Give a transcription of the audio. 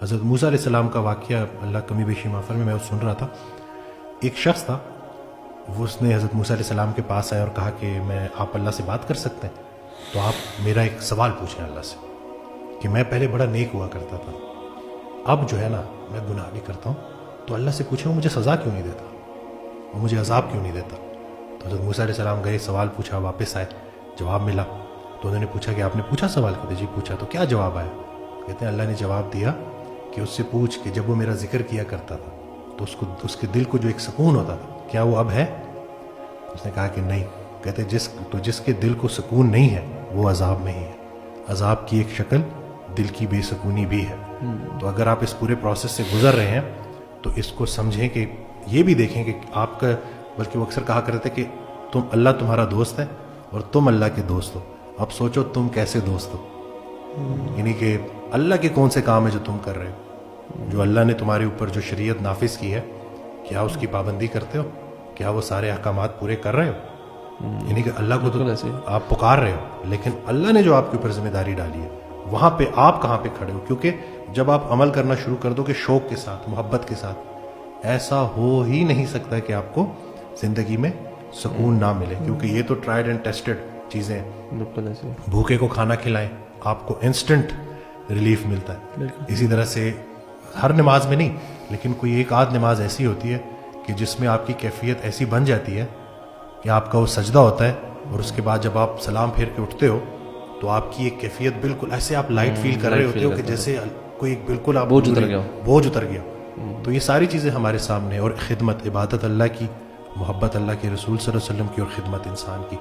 حضرت موسیٰ علیہ السلام کا واقعہ اللہ کمی بیشی معاف فرمائے، میں وہ سن رہا تھا. ایک شخص تھا، وہ اس نے حضرت موسیٰ علیہ السلام کے پاس آیا اور کہا کہ میں آپ اللہ سے بات کر سکتے ہیں؟ تو آپ میرا ایک سوال پوچھیں اللہ سے کہ میں پہلے بڑا نیک ہوا کرتا تھا، اب جو ہے نا میں گناہ بھی کرتا ہوں، تو اللہ سے پوچھیں وہ مجھے سزا کیوں نہیں دیتا، وہ مجھے عذاب کیوں نہیں دیتا؟ تو حضرت موسیٰ علیہ السلام گئے، سوال پوچھا، واپس آئے، جواب ملا. تو انہوں نے پوچھا کہ آپ نے پوچھا سوال؟ کہتے جی پوچھا. تو کیا جواب آیا؟ کہتے ہیں اللہ نے جواب دیا کہ اس سے پوچھ کہ جب وہ میرا ذکر کیا کرتا تھا تو اس کے دل کو جو ایک سکون ہوتا تھا کیا وہ اب ہے؟ اس نے کہا کہ نہیں. کہتے جس کے دل کو سکون نہیں ہے وہ عذاب میں ہی ہے. عذاب کی ایک شکل دل کی بے سکونی بھی ہے. تو اگر آپ اس پورے پروسیس سے گزر رہے ہیں تو اس کو سمجھیں کہ یہ بھی دیکھیں کہ آپ کا، بلکہ وہ اکثر کہا کرتے کہ اللہ تمہارا دوست ہے اور تم اللہ کے دوست ہو. اب سوچو تم کیسے دوست ہو، یعنی کہ اللہ کے کون سے کام ہے جو تم کر رہے ہو، جو اللہ نے تمہارے اوپر جو شریعت نافذ کی ہے کیا اس کی پابندی کرتے ہو؟ کیا وہ سارے احکامات پورے کر رہے ہو؟ یعنی کہ اللہ کو تو آپ پکار رہے ہو، لیکن اللہ نے جو آپ کے اوپر ذمہ داری ڈالی ہے وہاں پہ آپ کہاں پہ کھڑے ہو؟ کیونکہ جب آپ عمل کرنا شروع کر دو کہ شوق کے ساتھ، محبت کے ساتھ، ایسا ہو ہی نہیں سکتا کہ آپ کو زندگی میں سکون نہ ملے، کیونکہ یہ تو ٹرائیڈ اینڈ ٹیسٹڈ چیزیں ہیں. بھوکے کو کھانا کھلائیں، آپ کو انسٹنٹ ریلیف ملتا ہے. اسی طرح سے ہر نماز میں نہیں، لیکن کوئی ایک آدھ نماز ایسی ہوتی ہے کہ جس میں آپ کی کیفیت ایسی بن جاتی ہے کہ آپ کا وہ سجدہ ہوتا ہے اور اس کے بعد جب آپ سلام پھیر کے اٹھتے ہو تو آپ کی ایک کیفیت بالکل ایسے آپ لائٹ فیل کر رہے ہوتے ہو کہ جیسے کوئی ایک بالکل آپ بوجھ اتر گیا. تو یہ ساری چیزیں ہمارے سامنے، اور خدمت، عبادت اللہ کی، محبت اللہ کے رسول صلی اللہ علیہ وسلم کی، اور خدمت انسان کی.